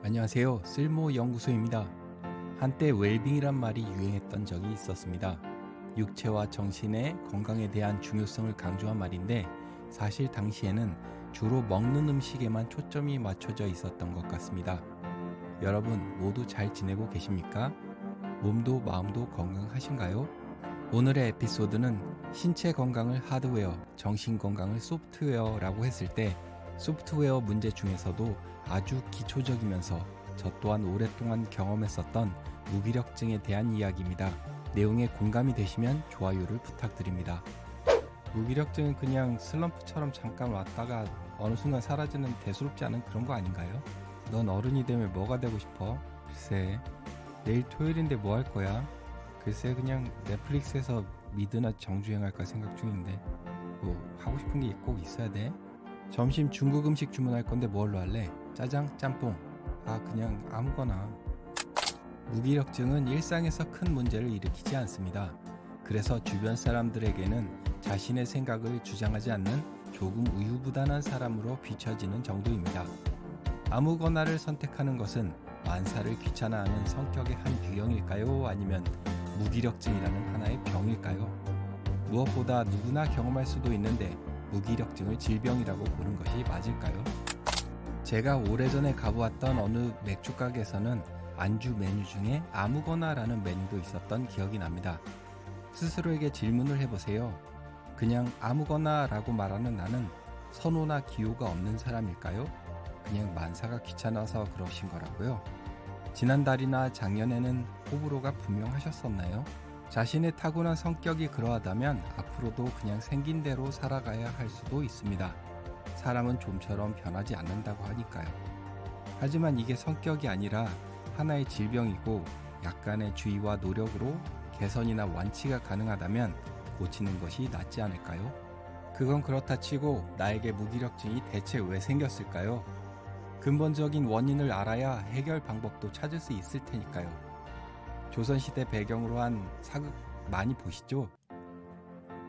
안녕하세요. 쓸모연구소입니다. 한때 웰빙이란 말이 유행했던 적이 있었습니다. 육체와 정신의 건강에 대한 중요성을 강조한 말인데 사실 당시에는 주로 먹는 음식에만 초점이 맞춰져 있었던 것 같습니다. 여러분 모두 잘 지내고 계십니까? 몸도 마음도 건강하신가요? 오늘의 에피소드는 신체 건강을 하드웨어, 정신 건강을 소프트웨어라고 했을 때 소프트웨어 문제 중에서도 아주 기초적이면서 저 또한 오랫동안 경험했었던 무기력증에 대한 이야기입니다. 내용에 공감이 되시면 좋아요를 부탁드립니다. 무기력증은 그냥 슬럼프처럼 잠깐 왔다가 어느 순간 사라지는 대수롭지 않은 그런 거 아닌가요? 넌 어른이 되면 뭐가 되고 싶어? 글쎄, 내일 토요일인데 뭐 할 거야? 글쎄 그냥 넷플릭스에서 미드나 정주행할까 생각 중인데 뭐 하고 싶은 게 꼭 있어야 돼? 점심 중국 음식 주문할 건데 뭘로 할래? 짜장? 짬뽕? 그냥 아무거나. 무기력증은 일상에서 큰 문제를 일으키지 않습니다. 그래서 주변 사람들에게는 자신의 생각을 주장하지 않는 조금 우유부단한 사람으로 비춰지는 정도입니다. 아무거나를 선택하는 것은 만사를 귀찮아하는 성격의 한 유형일까요? 아니면 무기력증이라는 하나의 병일까요? 무엇보다 누구나 경험할 수도 있는데 무기력증을 질병이라고 보는 것이 맞을까요? 제가 오래전에 가보았던 어느 맥주가게에서는 안주 메뉴 중에 아무거나라는 메뉴도 있었던 기억이 납니다. 스스로에게 질문을 해보세요. 그냥 아무거나라고 말하는 나는 선호나 기호가 없는 사람일까요? 그냥 만사가 귀찮아서 그러신 거라고요? 지난달이나 작년에는 호불호가 분명하셨었나요? 자신의 타고난 성격이 그러하다면 앞으로도 그냥 생긴 대로 살아가야 할 수도 있습니다. 사람은 좀처럼 변하지 않는다고 하니까요. 하지만 이게 성격이 아니라 하나의 질병이고 약간의 주의와 노력으로 개선이나 완치가 가능하다면 고치는 것이 낫지 않을까요? 그건 그렇다 치고 나에게 무기력증이 대체 왜 생겼을까요? 근본적인 원인을 알아야 해결 방법도 찾을 수 있을 테니까요. 조선시대 배경으로 한 사극 많이 보시죠?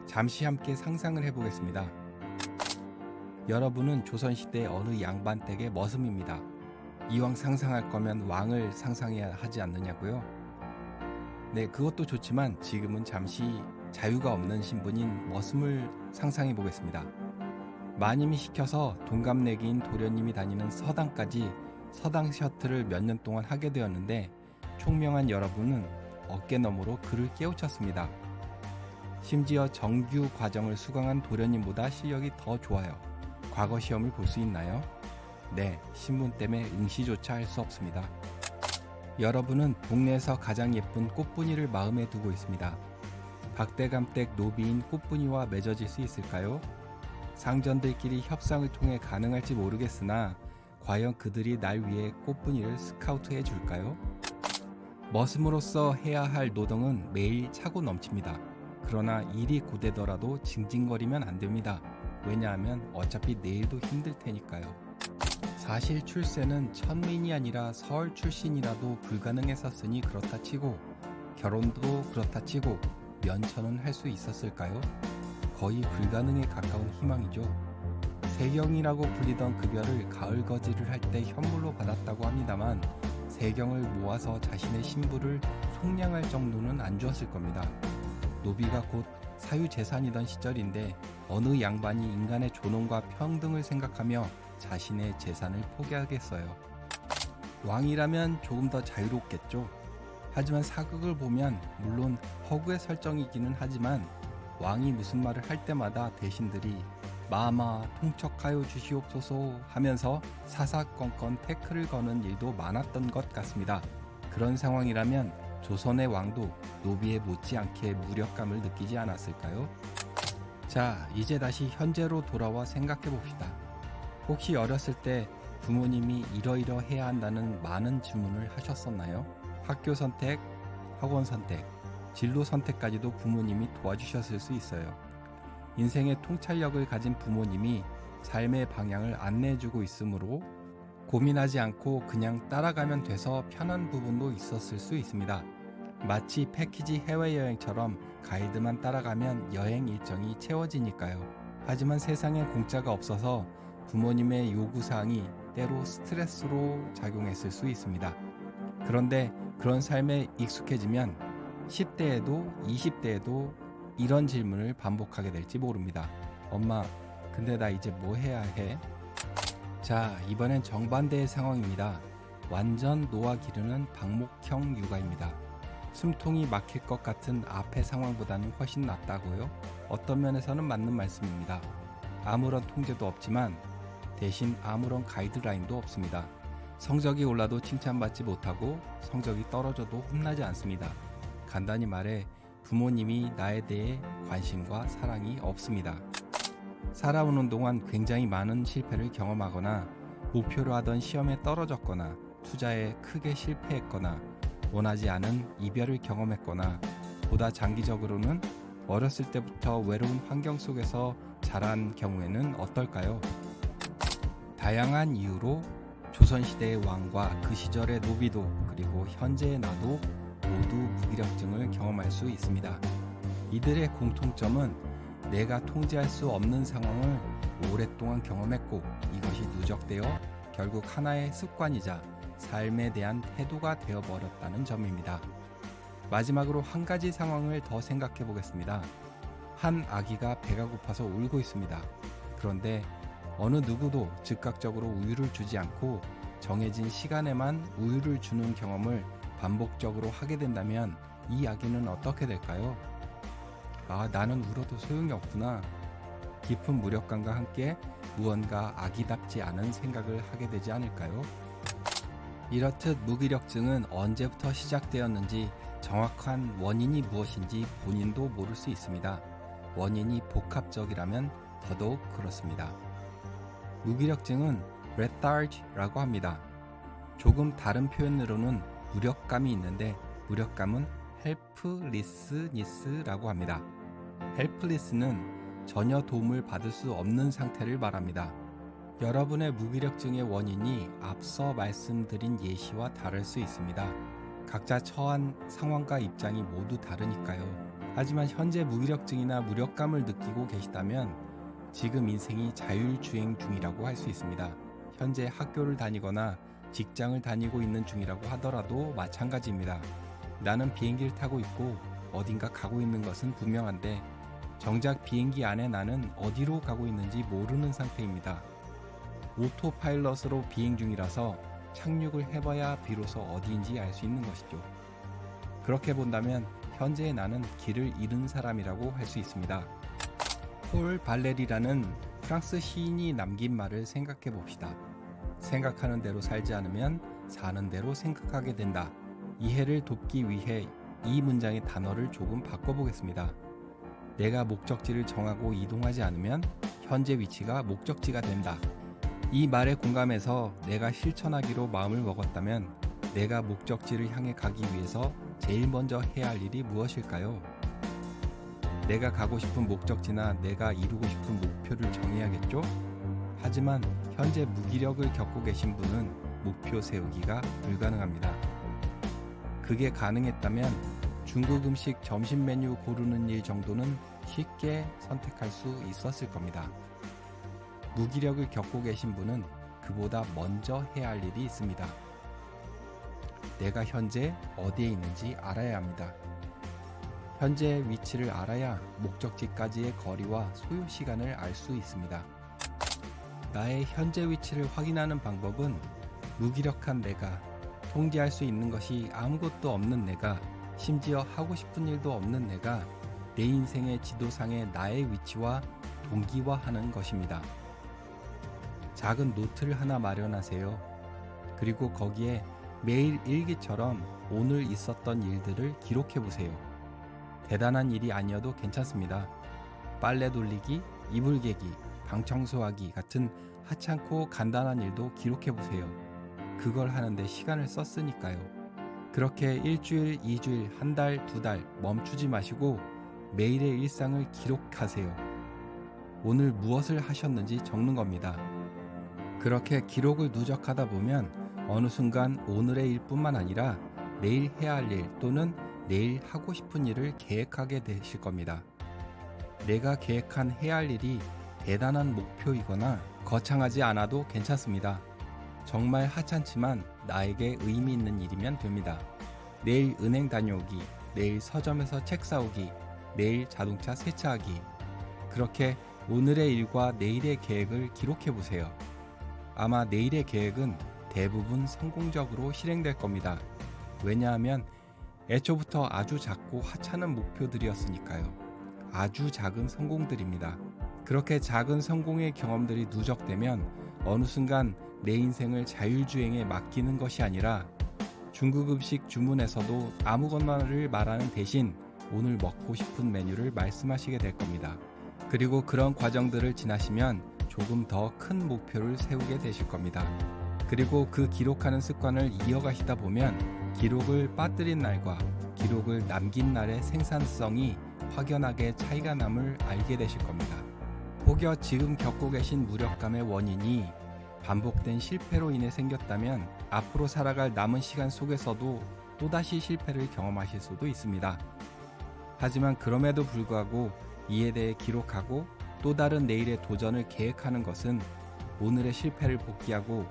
잠시 함께 상상을 해보겠습니다. 여러분은 조선시대 어느 양반댁의 머슴입니다. 이왕 상상할 거면 왕을 상상해야 하지 않느냐고요? 네, 그것도 좋지만 지금은 잠시 자유가 없는 신분인 머슴을 상상해 보겠습니다. 마님이 시켜서 동갑내기인 도련님이 다니는 서당까지 서당 셔틀을 몇 년 동안 하게 되었는데 총명한 여러분은 어깨너머로 그를 깨우쳤습니다. 심지어 정규 과정을 수강한 도련님보다 실력이 더 좋아요. 과거 시험을 볼 수 있나요? 네, 신분 때문에 응시조차 할 수 없습니다. 여러분은 동네에서 가장 예쁜 꽃분이를 마음에 두고 있습니다. 박대감댁 노비인 꽃분이와 맺어질 수 있을까요? 상전들끼리 협상을 통해 가능할지 모르겠으나 과연 그들이 날 위해 꽃분이를 스카우트해 줄까요? 머슴으로서 해야 할 노동은 매일 차고 넘칩니다. 그러나 일이 고되더라도 징징거리면 안 됩니다. 왜냐하면 어차피 내일도 힘들 테니까요. 사실 출세는 천민이 아니라 서울 출신이라도 불가능했었으니 그렇다 치고 결혼도 그렇다 치고 면천은 할 수 있었을까요? 거의 불가능에 가까운 희망이죠. 세경이라고 불리던 급여를 가을 거지를 할 때 현물로 받았다고 합니다만 세경을 모아서 자신의 신부를 속량할 정도는 안 주었을 겁니다. 노비가 곧 사유재산이던 시절인데 어느 양반이 인간의 존엄과 평등을 생각하며 자신의 재산을 포기하겠어요. 왕이라면 조금 더 자유롭겠죠. 하지만 사극을 보면 물론 허구의 설정이기는 하지만 왕이 무슨 말을 할 때마다 대신들이 마마 통척하여 주시옵소서 하면서 사사건건 태클을 거는 일도 많았던 것 같습니다. 그런 상황이라면 조선의 왕도 노비에 못지않게 무력감을 느끼지 않았을까요? 자, 이제 다시 현재로 돌아와 생각해 봅시다. 혹시 어렸을 때 부모님이 이러이러해야 한다는 많은 질문을 하셨었나요? 학교 선택, 학원 선택, 진로 선택까지도 부모님이 도와주셨을 수 있어요. 인생의 통찰력을 가진 부모님이 삶의 방향을 안내해주고 있으므로 고민하지 않고 그냥 따라가면 돼서 편한 부분도 있었을 수 있습니다. 마치 패키지 해외여행처럼 가이드만 따라가면 여행 일정이 채워지니까요. 하지만 세상엔 공짜가 없어서 부모님의 요구사항이 때로 스트레스로 작용했을 수 있습니다. 그런데 그런 삶에 익숙해지면 10대에도 20대에도 이런 질문을 반복하게 될지 모릅니다. 엄마, 근데 나 이제 뭐 해야 해? 자, 이번엔 정반대의 상황입니다. 완전 노화 기르는 방목형 육아입니다. 숨통이 막힐 것 같은 앞의 상황보다는 훨씬 낫다고요? 어떤 면에서는 맞는 말씀입니다. 아무런 통제도 없지만 대신 아무런 가이드라인도 없습니다. 성적이 올라도 칭찬받지 못하고 성적이 떨어져도 혼나지 않습니다. 간단히 말해 부모님이 나에 대해 관심과 사랑이 없습니다. 살아오는 동안 굉장히 많은 실패를 경험하거나 목표로 하던 시험에 떨어졌거나 투자에 크게 실패했거나 원하지 않은 이별을 경험했거나 보다 장기적으로는 어렸을 때부터 외로운 환경 속에서 자란 경우에는 어떨까요? 다양한 이유로 조선시대의 왕과 그 시절의 노비도 그리고 현재의 나도 모두 무기력증을 경험할 수 있습니다. 이들의 공통점은 내가 통제할 수 없는 상황을 오랫동안 경험했고 이것이 누적되어 결국 하나의 습관이자 삶에 대한 태도가 되어버렸다는 점입니다. 마지막으로 한 가지 상황을 더 생각해 보겠습니다. 한 아기가 배가 고파서 울고 있습니다. 그런데 어느 누구도 즉각적으로 우유를 주지 않고 정해진 시간에만 우유를 주는 경험을 반복적으로 하게 된다면 이 아기는 어떻게 될까요? 아, 나는 울어도 소용이 없구나. 깊은 무력감과 함께 무언가 아기답지 않은 생각을 하게 되지 않을까요? 이렇듯 무기력증은 언제부터 시작되었는지 정확한 원인이 무엇인지 본인도 모를 수 있습니다. 원인이 복합적이라면 더더욱 그렇습니다. 무기력증은 lethargy라고 합니다. 조금 다른 표현으로는 무력감이 있는데 무력감은 helplessness라고 합니다. helpless는 전혀 도움을 받을 수 없는 상태를 말합니다. 여러분의 무기력증의 원인이 앞서 말씀드린 예시와 다를 수 있습니다. 각자 처한 상황과 입장이 모두 다르니까요. 하지만 현재 무기력증이나 무력감을 느끼고 계시다면 지금 인생이 자율주행 중이라고 할 수 있습니다. 현재 학교를 다니거나 직장을 다니고 있는 중이라고 하더라도 마찬가지입니다. 나는 비행기를 타고 있고 어딘가 가고 있는 것은 분명한데 정작 비행기 안에 나는 어디로 가고 있는지 모르는 상태입니다. 오토파일럿으로 비행 중이라서 착륙을 해봐야 비로소 어디인지 알 수 있는 것이죠. 그렇게 본다면 현재의 나는 길을 잃은 사람이라고 할 수 있습니다. 폴 발레리라는 프랑스 시인이 남긴 말을 생각해 봅시다. 생각하는 대로 살지 않으면 사는 대로 생각하게 된다. 이해를 돕기 위해 이 문장의 단어를 조금 바꿔보겠습니다. 내가 목적지를 정하고 이동하지 않으면 현재 위치가 목적지가 된다. 이 말에 공감해서 내가 실천하기로 마음을 먹었다면 내가 목적지를 향해 가기 위해서 제일 먼저 해야 할 일이 무엇일까요? 내가 가고 싶은 목적지나 내가 이루고 싶은 목표를 정해야겠죠? 하지만 현재 무기력을 겪고 계신 분은 목표 세우기가 불가능합니다. 그게 가능했다면 중국 음식 점심 메뉴 고르는 일 정도는 쉽게 선택할 수 있었을 겁니다. 무기력을 겪고 계신 분은 그보다 먼저 해야 할 일이 있습니다. 내가 현재 어디에 있는지 알아야 합니다. 현재의 위치를 알아야 목적지까지의 거리와 소요 시간을 알 수 있습니다. 나의 현재 위치를 확인하는 방법은 무기력한 내가, 통제할 수 있는 것이 아무것도 없는 내가, 심지어 하고 싶은 일도 없는 내가 내 인생의 지도상의 나의 위치와 동기화하는 것입니다. 작은 노트를 하나 마련하세요. 그리고 거기에 매일 일기처럼 오늘 있었던 일들을 기록해 보세요. 대단한 일이 아니어도 괜찮습니다. 빨래 돌리기, 이불 개기, 방 청소하기 같은 하찮고 간단한 일도 기록해 보세요. 그걸 하는데 시간을 썼으니까요. 그렇게 일주일, 2주일, 한 달, 2달 멈추지 마시고 매일의 일상을 기록하세요. 오늘 무엇을 하셨는지 적는 겁니다. 그렇게 기록을 누적하다 보면 어느 순간 오늘의 일뿐만 아니라 내일 해야 할 일 또는 내일 하고 싶은 일을 계획하게 되실 겁니다. 내가 계획한 해야 할 일이 대단한 목표이거나 거창하지 않아도 괜찮습니다. 정말 하찮지만 나에게 의미 있는 일이면 됩니다. 내일 은행 다녀오기, 내일 서점에서 책 사오기, 내일 자동차 세차하기. 그렇게 오늘의 일과 내일의 계획을 기록해 보세요. 아마 내일의 계획은 대부분 성공적으로 실행될 겁니다. 왜냐하면 애초부터 아주 작고 하찮은 목표들이었으니까요. 아주 작은 성공들입니다. 그렇게 작은 성공의 경험들이 누적되면 어느 순간 내 인생을 자율주행에 맡기는 것이 아니라 중국 음식 주문에서도 아무거나를 말하는 대신 오늘 먹고 싶은 메뉴를 말씀하시게 될 겁니다. 그리고 그런 과정들을 지나시면 조금 더 큰 목표를 세우게 되실 겁니다. 그리고 그 기록하는 습관을 이어가시다 보면 기록을 빠뜨린 날과 기록을 남긴 날의 생산성이 확연하게 차이가 남을 알게 되실 겁니다. 혹여 지금 겪고 계신 무력감의 원인이 반복된 실패로 인해 생겼다면 앞으로 살아갈 남은 시간 속에서도 또다시 실패를 경험하실 수도 있습니다. 하지만 그럼에도 불구하고 이에 대해 기록하고 또 다른 내일의 도전을 계획하는 것은 오늘의 실패를 복귀하고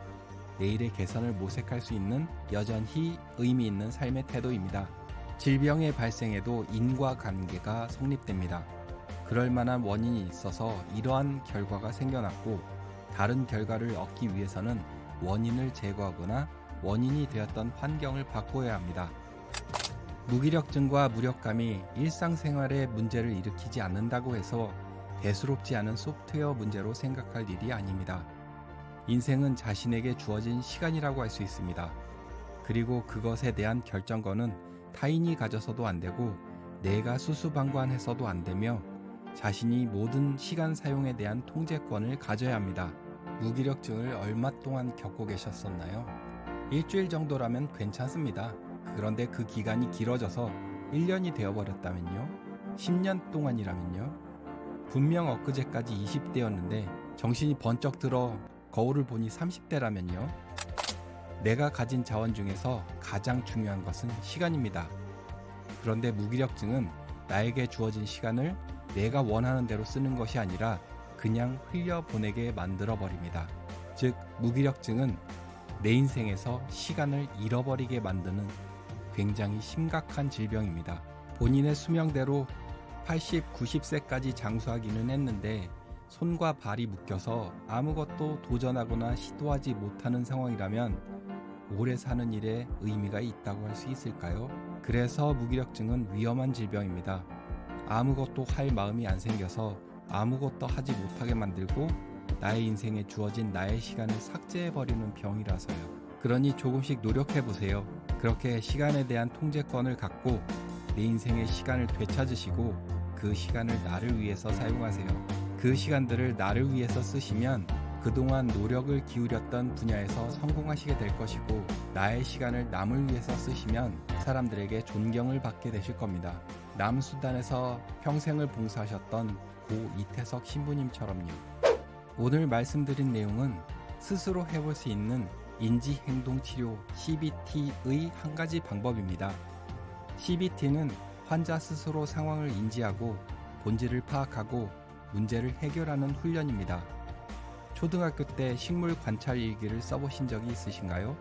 내일의 개선을 모색할 수 있는 여전히 의미 있는 삶의 태도입니다. 질병의 발생에도 인과관계가 성립됩니다. 그럴 만한 원인이 있어서 이러한 결과가 생겨났고 다른 결과를 얻기 위해서는 원인을 제거하거나 원인이 되었던 환경을 바꿔야 합니다. 무기력증과 무력감이 일상생활에 문제를 일으키지 않는다고 해서 대수롭지 않은 소프트웨어 문제로 생각할 일이 아닙니다. 인생은 자신에게 주어진 시간이라고 할 수 있습니다. 그리고 그것에 대한 결정권은 타인이 가져서도 안 되고 내가 수수방관해서도 안 되며 자신이 모든 시간 사용에 대한 통제권을 가져야 합니다. 무기력증을 얼마 동안 겪고 계셨었나요? 일주일 정도라면 괜찮습니다. 그런데 그 기간이 길어져서 1년이 되어버렸다면요? 10년 동안이라면요? 분명 엊그제까지 20대였는데 정신이 번쩍 들어 거울을 보니 30대라면요? 내가 가진 자원 중에서 가장 중요한 것은 시간입니다. 그런데 무기력증은 나에게 주어진 시간을 내가 원하는 대로 쓰는 것이 아니라 그냥 흘려보내게 만들어버립니다. 즉, 무기력증은 내 인생에서 시간을 잃어버리게 만드는 굉장히 심각한 질병입니다. 본인의 수명대로 80, 90세까지 장수하기는 했는데 손과 발이 묶여서 아무것도 도전하거나 시도하지 못하는 상황이라면 오래 사는 일에 의미가 있다고 할 수 있을까요? 그래서 무기력증은 위험한 질병입니다. 아무것도 할 마음이 안 생겨서 아무것도 하지 못하게 만들고 나의 인생에 주어진 나의 시간을 삭제해버리는 병이라서요. 그러니 조금씩 노력해보세요. 그렇게 시간에 대한 통제권을 갖고 내 인생의 시간을 되찾으시고 그 시간을 나를 위해서 사용하세요. 그 시간들을 나를 위해서 쓰시면 그동안 노력을 기울였던 분야에서 성공하시게 될 것이고 나의 시간을 남을 위해서 쓰시면 사람들에게 존경을 받게 되실 겁니다. 남수단에서 평생을 봉사하셨던 고 이태석 신부님처럼요. 오늘 말씀드린 내용은 스스로 해볼 수 있는 인지행동치료 CBT의 한 가지 방법입니다. CBT는 환자 스스로 상황을 인지하고 본질을 파악하고 문제를 해결하는 훈련입니다. 초등학교 때 식물 관찰 일기를 써보신 적이 있으신가요?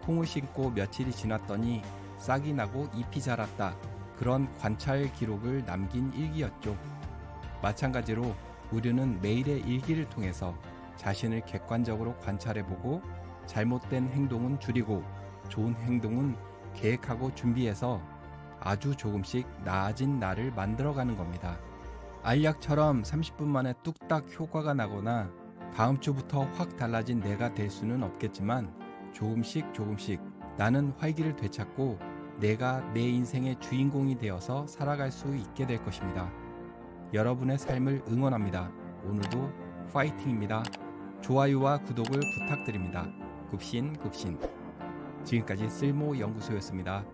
콩을 심고 며칠이 지났더니 싹이 나고 잎이 자랐다. 그런 관찰 기록을 남긴 일기였죠. 마찬가지로 우리는 매일의 일기를 통해서 자신을 객관적으로 관찰해보고 잘못된 행동은 줄이고 좋은 행동은 계획하고 준비해서 아주 조금씩 나아진 나를 만들어가는 겁니다. 알약처럼 30분 만에 뚝딱 효과가 나거나 다음 주부터 확 달라진 내가 될 수는 없겠지만 조금씩 나는 활기를 되찾고 내가 내 인생의 주인공이 되어서 살아갈 수 있게 될 것입니다. 여러분의 삶을 응원합니다. 오늘도 파이팅입니다. 좋아요와 구독을 부탁드립니다. 굽신. 지금까지 쓸모연구소였습니다.